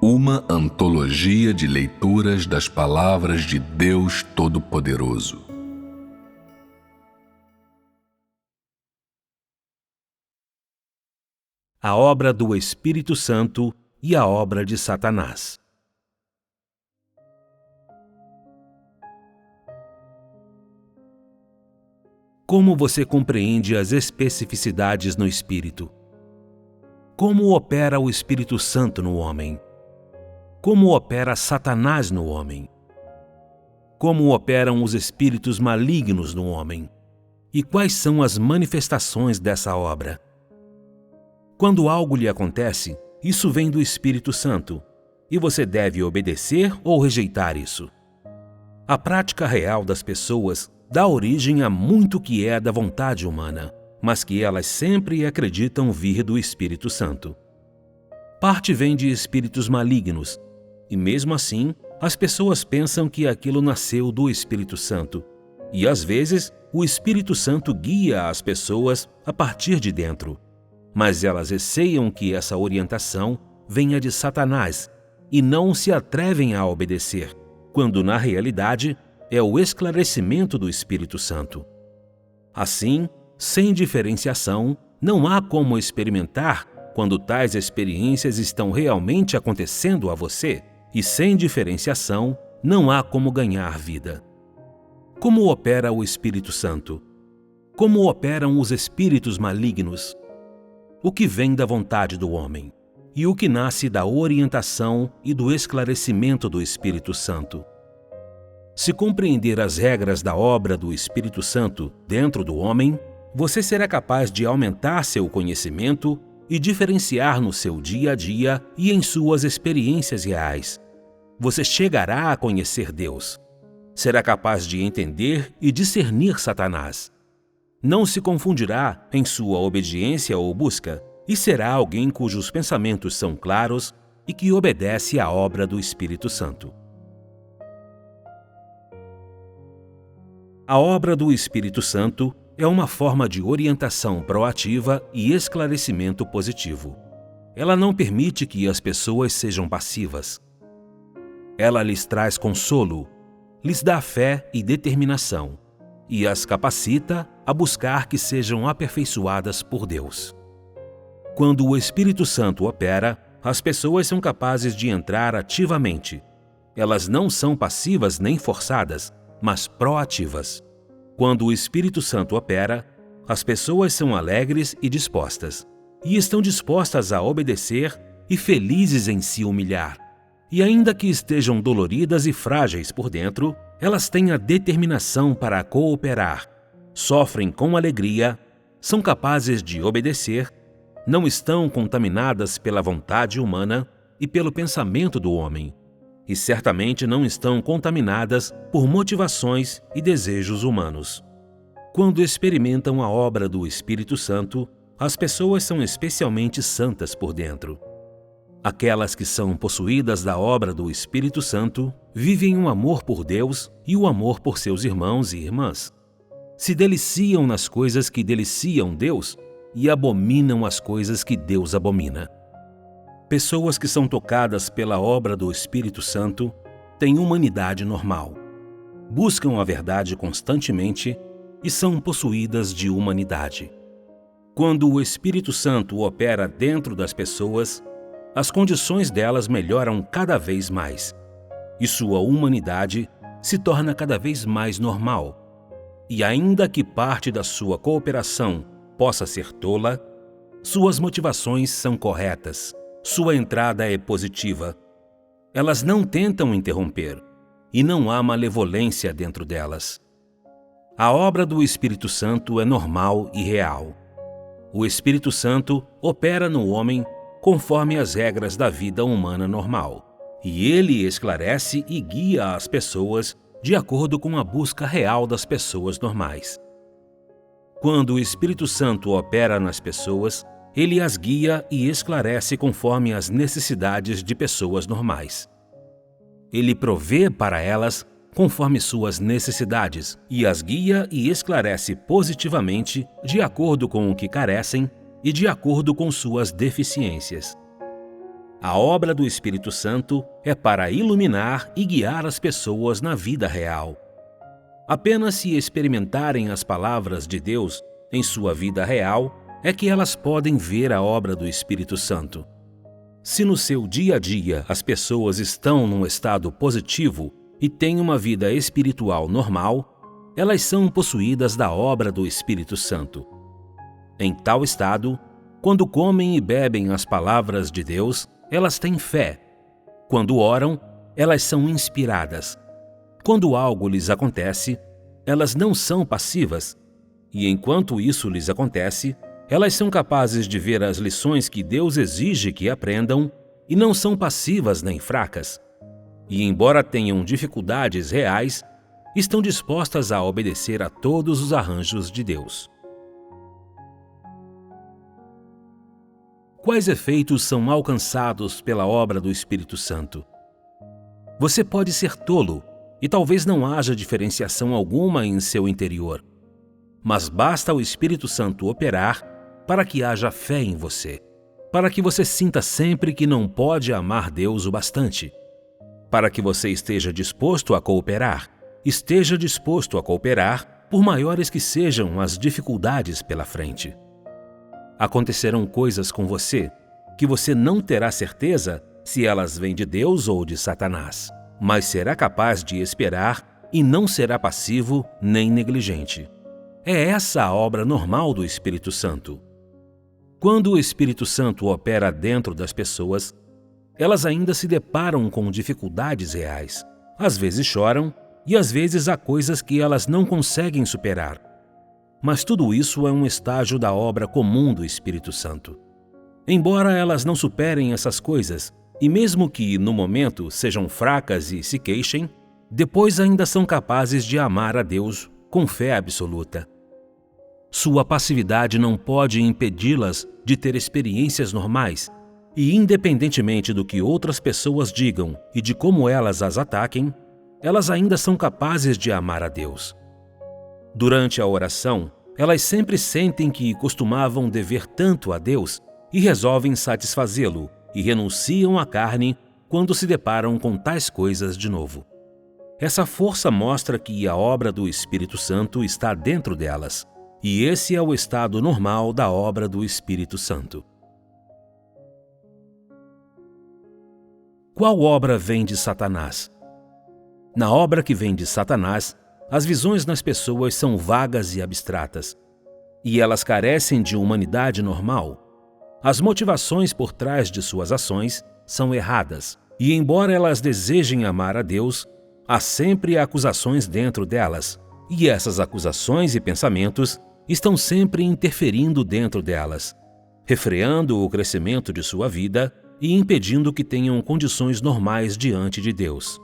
Uma antologia de leituras das palavras de Deus Todo-Poderoso. A obra do Espírito Santo e a obra de Satanás. Como você compreende as especificidades no Espírito? Como opera o Espírito Santo no homem? Como opera Satanás no homem? Como operam os espíritos malignos no homem? E quais são as manifestações dessa obra? Quando algo lhe acontece, isso vem do Espírito Santo, e você deve obedecer ou rejeitar isso. A prática real das pessoas dá origem a muito que é da vontade humana, mas que elas sempre acreditam vir do Espírito Santo. Parte vem de espíritos malignos, e mesmo assim, as pessoas pensam que aquilo nasceu do Espírito Santo, e às vezes o Espírito Santo guia as pessoas a partir de dentro. Mas elas receiam que essa orientação venha de Satanás e não se atrevem a obedecer, quando na realidade é o esclarecimento do Espírito Santo. Assim, sem diferenciação, não há como experimentar quando tais experiências estão realmente acontecendo a você, e sem diferenciação, não há como ganhar vida. Como opera o Espírito Santo? Como operam os espíritos malignos? O que vem da vontade do homem, e o que nasce da orientação e do esclarecimento do Espírito Santo. Se compreender as regras da obra do Espírito Santo dentro do homem, você será capaz de aumentar seu conhecimento e diferenciar no seu dia a dia e em suas experiências reais. Você chegará a conhecer Deus. Será capaz de entender e discernir Satanás. Não se confundirá em sua obediência ou busca, e será alguém cujos pensamentos são claros e que obedece à obra do Espírito Santo. A obra do Espírito Santo é uma forma de orientação proativa e esclarecimento positivo. Ela não permite que as pessoas sejam passivas. Ela lhes traz consolo, lhes dá fé e determinação, e as capacita a buscar que sejam aperfeiçoadas por Deus. Quando o Espírito Santo opera, as pessoas são capazes de entrar ativamente. Elas não são passivas nem forçadas, mas proativas. Quando o Espírito Santo opera, as pessoas são alegres e dispostas, e estão dispostas a obedecer e felizes em se humilhar. E ainda que estejam doloridas e frágeis por dentro, elas têm a determinação para cooperar, sofrem com alegria, são capazes de obedecer, não estão contaminadas pela vontade humana e pelo pensamento do homem, e certamente não estão contaminadas por motivações e desejos humanos. Quando experimentam a obra do Espírito Santo, as pessoas são especialmente santas por dentro. Aquelas que são possuídas da obra do Espírito Santo vivem um amor por Deus e o amor por seus irmãos e irmãs. Se deliciam nas coisas que deliciam Deus e abominam as coisas que Deus abomina. Pessoas que são tocadas pela obra do Espírito Santo têm humanidade normal, buscam a verdade constantemente e são possuídas de humanidade. Quando o Espírito Santo opera dentro das pessoas, as condições delas melhoram cada vez mais, e sua humanidade se torna cada vez mais normal. E ainda que parte da sua cooperação possa ser tola, suas motivações são corretas, sua entrada é positiva. Elas não tentam interromper, e não há malevolência dentro delas. A obra do Espírito Santo é normal e real. O Espírito Santo opera no homem conforme as regras da vida humana normal, e ele esclarece e guia as pessoas de acordo com a busca real das pessoas normais. Quando o Espírito Santo opera nas pessoas, ele as guia e esclarece conforme as necessidades de pessoas normais. Ele provê para elas conforme suas necessidades e as guia e esclarece positivamente de acordo com o que carecem e de acordo com suas deficiências. A obra do Espírito Santo é para iluminar e guiar as pessoas na vida real. Apenas se experimentarem as palavras de Deus em sua vida real é que elas podem ver a obra do Espírito Santo. Se no seu dia a dia as pessoas estão num estado positivo e têm uma vida espiritual normal, elas são possuídas da obra do Espírito Santo. Em tal estado, quando comem e bebem as palavras de Deus, elas têm fé. Quando oram, elas são inspiradas. Quando algo lhes acontece, elas não são passivas, e enquanto isso lhes acontece, elas são capazes de ver as lições que Deus exige que aprendam e não são passivas nem fracas. E embora tenham dificuldades reais, estão dispostas a obedecer a todos os arranjos de Deus. Quais efeitos são alcançados pela obra do Espírito Santo? Você pode ser tolo e talvez não haja diferenciação alguma em seu interior. Mas basta o Espírito Santo operar para que haja fé em você, para que você sinta sempre que não pode amar Deus o bastante, para que você esteja disposto a cooperar por maiores que sejam as dificuldades pela frente. Acontecerão coisas com você que você não terá certeza se elas vêm de Deus ou de Satanás, mas será capaz de esperar e não será passivo nem negligente. É essa a obra normal do Espírito Santo. Quando o Espírito Santo opera dentro das pessoas, elas ainda se deparam com dificuldades reais. Às vezes choram e às vezes há coisas que elas não conseguem superar. Mas tudo isso é um estágio da obra comum do Espírito Santo. Embora elas não superem essas coisas, e mesmo que no momento sejam fracas e se queixem, depois ainda são capazes de amar a Deus com fé absoluta. Sua passividade não pode impedi-las de ter experiências normais, e independentemente do que outras pessoas digam e de como elas as ataquem, elas ainda são capazes de amar a Deus. Durante a oração, elas sempre sentem que costumavam dever tanto a Deus e resolvem satisfazê-lo e renunciam à carne quando se deparam com tais coisas de novo. Essa força mostra que a obra do Espírito Santo está dentro delas, e esse é o estado normal da obra do Espírito Santo. Qual obra vem de Satanás? Na obra que vem de Satanás, as visões nas pessoas são vagas e abstratas, e elas carecem de humanidade normal. As motivações por trás de suas ações são erradas, e embora elas desejem amar a Deus, há sempre acusações dentro delas, e essas acusações e pensamentos estão sempre interferindo dentro delas, refreando o crescimento de sua vida e impedindo que tenham condições normais diante de Deus.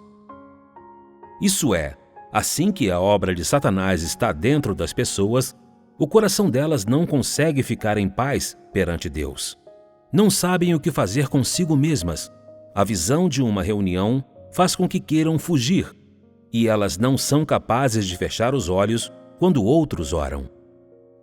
Isso é, assim que a obra de Satanás está dentro das pessoas, o coração delas não consegue ficar em paz perante Deus. Não sabem o que fazer consigo mesmas. A visão de uma reunião faz com que queiram fugir, e elas não são capazes de fechar os olhos quando outros oram.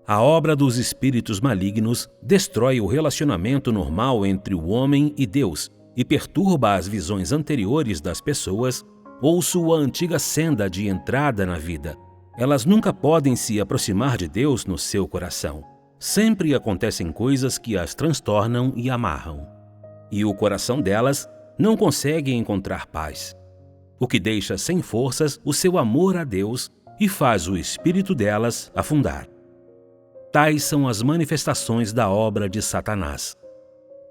A obra dos espíritos malignos destrói o relacionamento normal entre o homem e Deus e perturba as visões anteriores das pessoas ou sua antiga senda de entrada na vida. Elas nunca podem se aproximar de Deus no seu coração. Sempre acontecem coisas que as transtornam e amarram. E o coração delas não consegue encontrar paz, o que deixa sem forças o seu amor a Deus e faz o espírito delas afundar. Tais são as manifestações da obra de Satanás.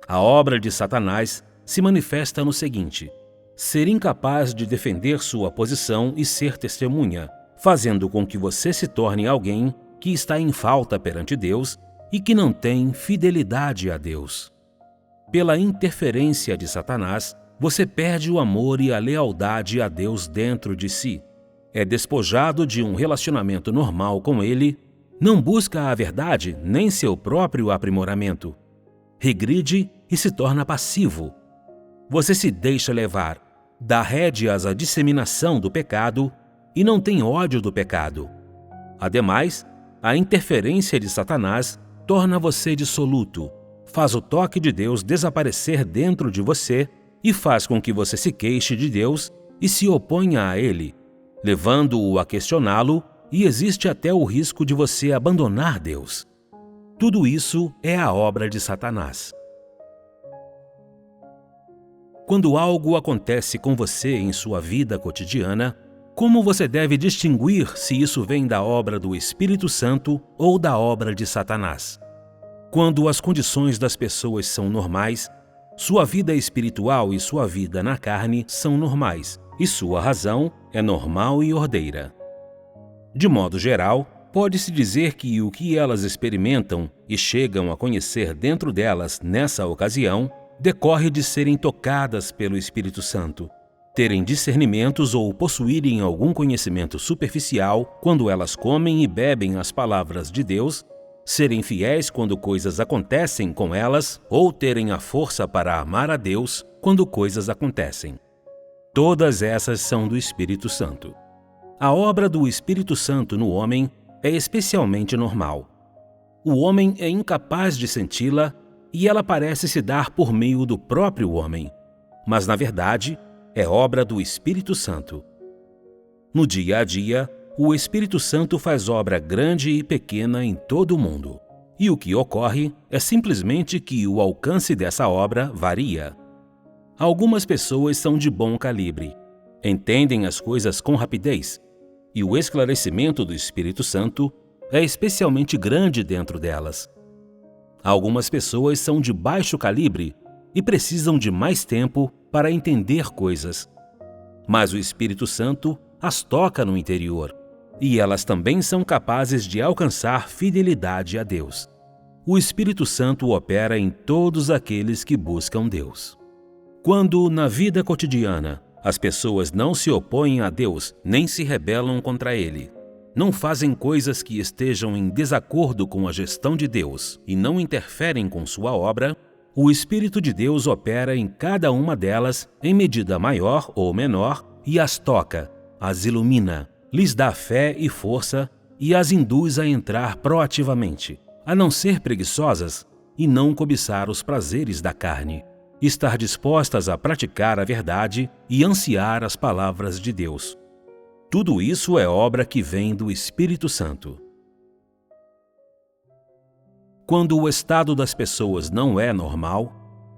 A obra de Satanás se manifesta no seguinte: ser incapaz de defender sua posição e ser testemunha, fazendo com que você se torne alguém que está em falta perante Deus e que não tem fidelidade a Deus. Pela interferência de Satanás, você perde o amor e a lealdade a Deus dentro de si. É despojado de um relacionamento normal com Ele, não busca a verdade nem seu próprio aprimoramento. Regride e se torna passivo. Você se deixa levar, dá rédeas à disseminação do pecado e não tem ódio do pecado. Ademais, a interferência de Satanás torna você dissoluto, faz o toque de Deus desaparecer dentro de você e faz com que você se queixe de Deus e se oponha a Ele, levando-o a questioná-lo, e existe até o risco de você abandonar Deus. Tudo isso é a obra de Satanás. Quando algo acontece com você em sua vida cotidiana, como você deve distinguir se isso vem da obra do Espírito Santo ou da obra de Satanás? Quando as condições das pessoas são normais, sua vida espiritual e sua vida na carne são normais, e sua razão é normal e ordeira. De modo geral, pode-se dizer que o que elas experimentam e chegam a conhecer dentro delas nessa ocasião decorre de serem tocadas pelo Espírito Santo, terem discernimentos ou possuírem algum conhecimento superficial quando elas comem e bebem as palavras de Deus, serem fiéis quando coisas acontecem com elas ou terem a força para amar a Deus quando coisas acontecem. Todas essas são do Espírito Santo. A obra do Espírito Santo no homem é especialmente normal. O homem é incapaz de senti-la e ela parece se dar por meio do próprio homem, mas na verdade é obra do Espírito Santo. No dia a dia, o Espírito Santo faz obra grande e pequena em todo o mundo. E o que ocorre é simplesmente que o alcance dessa obra varia. Algumas pessoas são de bom calibre, entendem as coisas com rapidez, e o esclarecimento do Espírito Santo é especialmente grande dentro delas. Algumas pessoas são de baixo calibre e precisam de mais tempo para entender coisas. Mas o Espírito Santo as toca no interior, e elas também são capazes de alcançar fidelidade a Deus. O Espírito Santo opera em todos aqueles que buscam Deus. Quando, na vida cotidiana, as pessoas não se opõem a Deus nem se rebelam contra Ele, não fazem coisas que estejam em desacordo com a gestão de Deus e não interferem com sua obra, o Espírito de Deus opera em cada uma delas em medida maior ou menor e as toca, as ilumina, lhes dá fé e força e as induz a entrar proativamente, a não ser preguiçosas e não cobiçar os prazeres da carne, estar dispostas a praticar a verdade e ansiar as palavras de Deus. Tudo isso é obra que vem do Espírito Santo. Quando o estado das pessoas não é normal,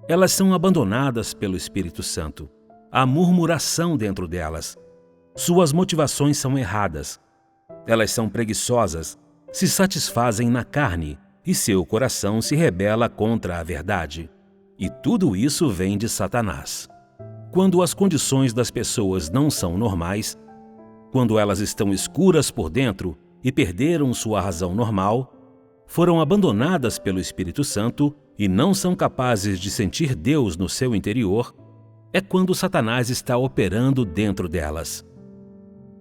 elas são abandonadas pelo Espírito Santo. Há murmuração dentro delas. Suas motivações são erradas. Elas são preguiçosas, se satisfazem na carne e seu coração se rebela contra a verdade. E tudo isso vem de Satanás. Quando as condições das pessoas não são normais, quando elas estão escuras por dentro e perderam sua razão normal, foram abandonadas pelo Espírito Santo e não são capazes de sentir Deus no seu interior, é quando Satanás está operando dentro delas.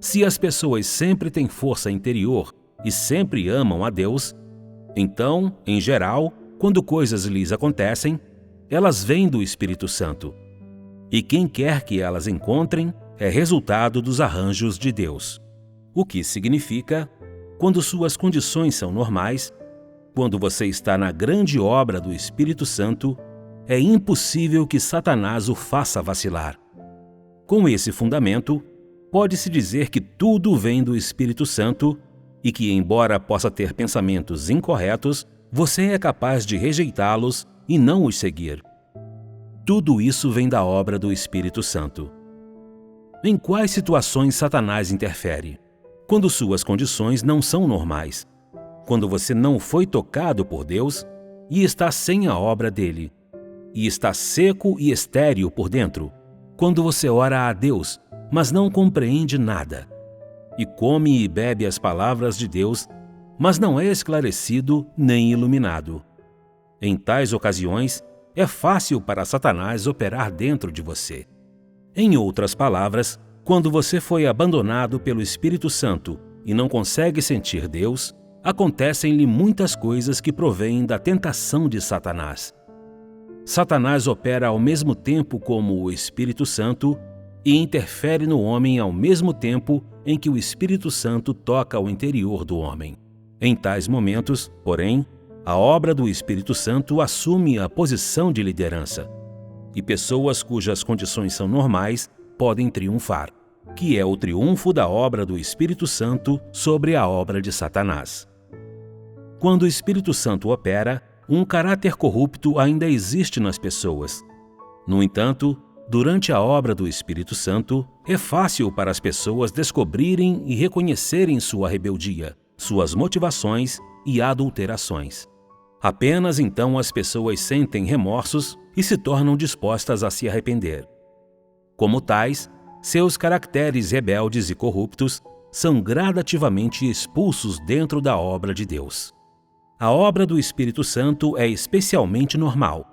Se as pessoas sempre têm força interior e sempre amam a Deus, então, em geral, quando coisas lhes acontecem, elas vêm do Espírito Santo. E quem quer que elas encontrem é resultado dos arranjos de Deus. O que significa, quando suas condições são normais, quando você está na grande obra do Espírito Santo, é impossível que Satanás o faça vacilar. Com esse fundamento, pode-se dizer que tudo vem do Espírito Santo e que, embora possa ter pensamentos incorretos, você é capaz de rejeitá-los e não os seguir. Tudo isso vem da obra do Espírito Santo. Em quais situações Satanás interfere? Quando suas condições não são normais. Quando você não foi tocado por Deus e está sem a obra dele. E está seco e estéril por dentro. Quando você ora a Deus, mas não compreende nada. E come e bebe as palavras de Deus, mas não é esclarecido nem iluminado. Em tais ocasiões, é fácil para Satanás operar dentro de você. Em outras palavras, quando você foi abandonado pelo Espírito Santo e não consegue sentir Deus, acontecem-lhe muitas coisas que provêm da tentação de Satanás. Satanás opera ao mesmo tempo como o Espírito Santo e interfere no homem ao mesmo tempo em que o Espírito Santo toca o interior do homem. Em tais momentos, porém, A obra do Espírito Santo assume a posição de liderança, e pessoas cujas condições são normais podem triunfar, que é o triunfo da obra do Espírito Santo sobre a obra de Satanás. Quando o Espírito Santo opera, um caráter corrupto ainda existe nas pessoas. No entanto, durante a obra do Espírito Santo, é fácil para as pessoas descobrirem e reconhecerem sua rebeldia, suas motivações e adulterações. Apenas então as pessoas sentem remorsos e se tornam dispostas a se arrepender. Como tais, seus caracteres rebeldes e corruptos são gradativamente expulsos dentro da obra de Deus. A obra do Espírito Santo é especialmente normal,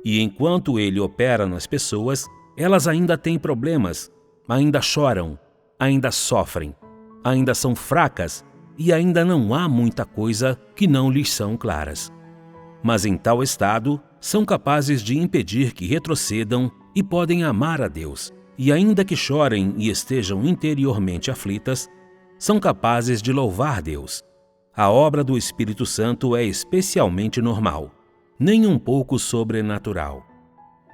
e enquanto ele opera nas pessoas, elas ainda têm problemas, ainda choram, ainda sofrem, ainda são fracas e ainda não há muita coisa que não lhes são claras. Mas em tal estado, são capazes de impedir que retrocedam e podem amar a Deus, e ainda que chorem e estejam interiormente aflitas, são capazes de louvar Deus. A obra do Espírito Santo é especialmente normal, nem um pouco sobrenatural.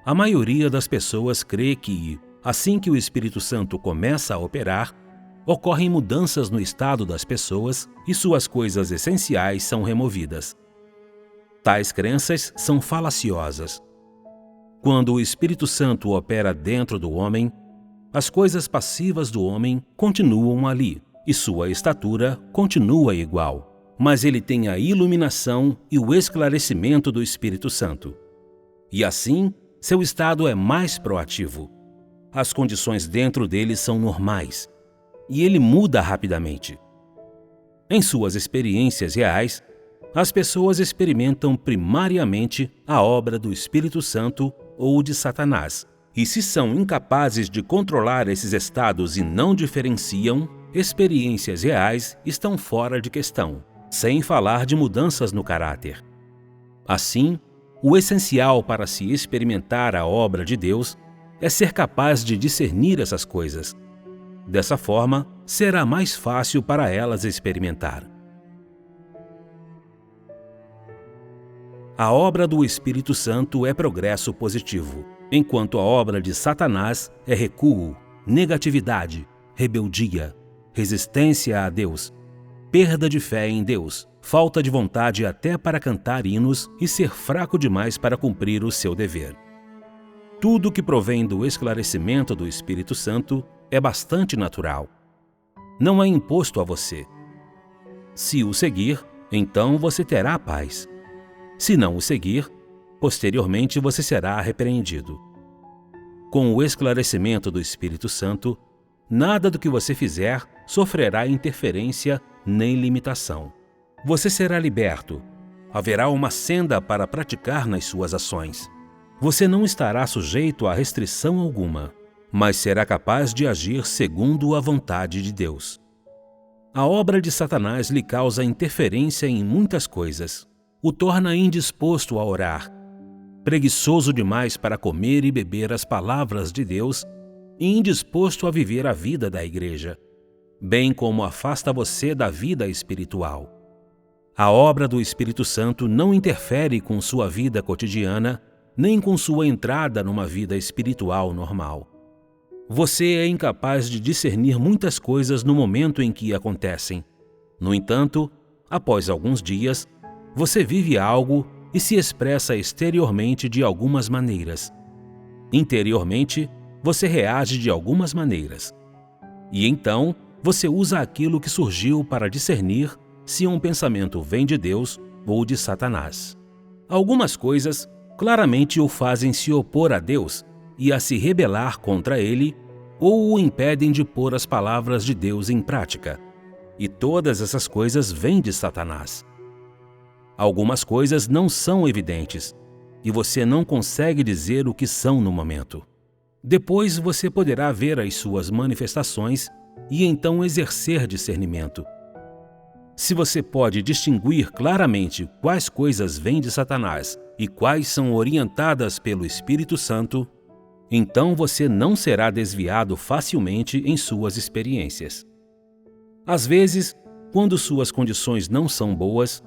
A maioria das pessoas crê que, assim que o Espírito Santo começa a operar, ocorrem mudanças no estado das pessoas e suas coisas essenciais são removidas. Tais crenças são falaciosas. Quando o Espírito Santo opera dentro do homem, as coisas passivas do homem continuam ali e sua estatura continua igual, mas ele tem a iluminação e o esclarecimento do Espírito Santo. E assim, seu estado é mais proativo. As condições dentro dele são normais e ele muda rapidamente. Em suas experiências reais, as pessoas experimentam primariamente a obra do Espírito Santo ou de Satanás, e se são incapazes de controlar esses estados e não diferenciam, experiências reais estão fora de questão, sem falar de mudanças no caráter. Assim, o essencial para se experimentar a obra de Deus é ser capaz de discernir essas coisas. Dessa forma, será mais fácil para elas experimentar. A obra do Espírito Santo é progresso positivo, enquanto a obra de Satanás é recuo, negatividade, rebeldia, resistência a Deus, perda de fé em Deus, falta de vontade até para cantar hinos e ser fraco demais para cumprir o seu dever. Tudo que provém do esclarecimento do Espírito Santo é bastante natural. Não é imposto a você. Se o seguir, então você terá paz. Se não o seguir, posteriormente você será repreendido. Com o esclarecimento do Espírito Santo, nada do que você fizer sofrerá interferência nem limitação. Você será liberto. Haverá uma senda para praticar nas suas ações. Você não estará sujeito a restrição alguma, mas será capaz de agir segundo a vontade de Deus. A obra de Satanás lhe causa interferência em muitas coisas. O torna indisposto a orar, preguiçoso demais para comer e beber as palavras de Deus e indisposto a viver a vida da igreja, bem como afasta você da vida espiritual. A obra do Espírito Santo não interfere com sua vida cotidiana, nem com sua entrada numa vida espiritual normal. Você é incapaz de discernir muitas coisas no momento em que acontecem. No entanto, após alguns dias, você vive algo e se expressa exteriormente de algumas maneiras. Interiormente, você reage de algumas maneiras. E então, você usa aquilo que surgiu para discernir se um pensamento vem de Deus ou de Satanás. Algumas coisas claramente o fazem se opor a Deus e a se rebelar contra ele, ou o impedem de pôr as palavras de Deus em prática. E todas essas coisas vêm de Satanás. Algumas coisas não são evidentes, e você não consegue dizer o que são no momento. Depois você poderá ver as suas manifestações e então exercer discernimento. Se você pode distinguir claramente quais coisas vêm de Satanás e quais são orientadas pelo Espírito Santo, então você não será desviado facilmente em suas experiências. Às vezes, quando suas condições não são boas,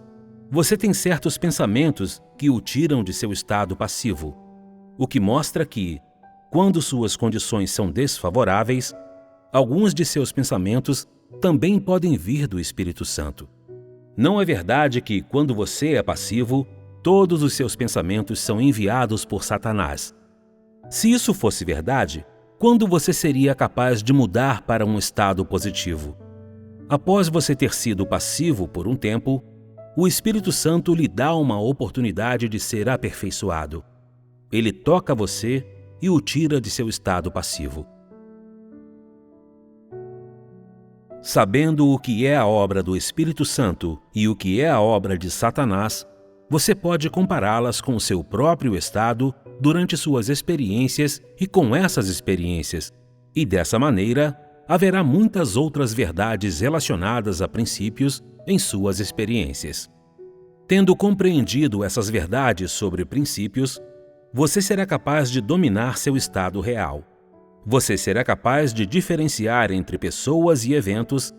Você tem certos pensamentos que o tiram de seu estado passivo, o que mostra que, quando suas condições são desfavoráveis, alguns de seus pensamentos também podem vir do Espírito Santo. Não é verdade que, quando você é passivo, todos os seus pensamentos são enviados por Satanás. Se isso fosse verdade, quando você seria capaz de mudar para um estado positivo? Após você ter sido passivo por um tempo, o Espírito Santo lhe dá uma oportunidade de ser aperfeiçoado. Ele toca você e o tira de seu estado passivo. Sabendo o que é a obra do Espírito Santo e o que é a obra de Satanás, você pode compará-las com o seu próprio estado durante suas experiências e com essas experiências, e dessa maneira haverá muitas outras verdades relacionadas a princípios em suas experiências. Tendo compreendido essas verdades sobre princípios, você será capaz de dominar seu estado real. Você será capaz de diferenciar entre pessoas e eventos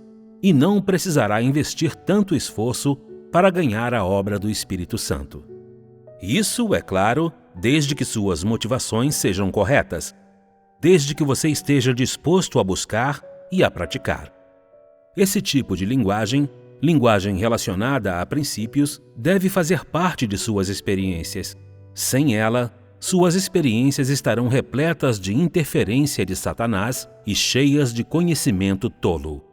e não precisará investir tanto esforço para ganhar a obra do Espírito Santo. Isso, é claro, desde que suas motivações sejam corretas, desde que você esteja disposto a buscar e a praticar. Esse tipo de linguagem relacionada a princípios, deve fazer parte de suas experiências. Sem ela, suas experiências estarão repletas de interferência de Satanás e cheias de conhecimento tolo.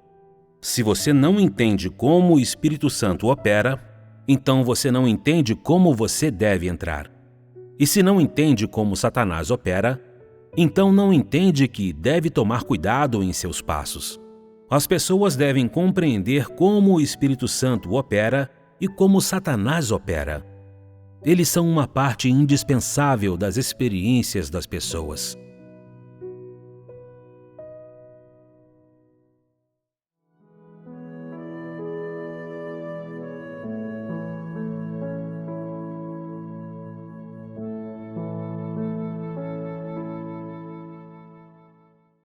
Se você não entende como o Espírito Santo opera, então você não entende como você deve entrar. E se não entende como Satanás opera, então não entende que deve tomar cuidado em seus passos. As pessoas devem compreender como o Espírito Santo opera e como Satanás opera. Eles são uma parte indispensável das experiências das pessoas.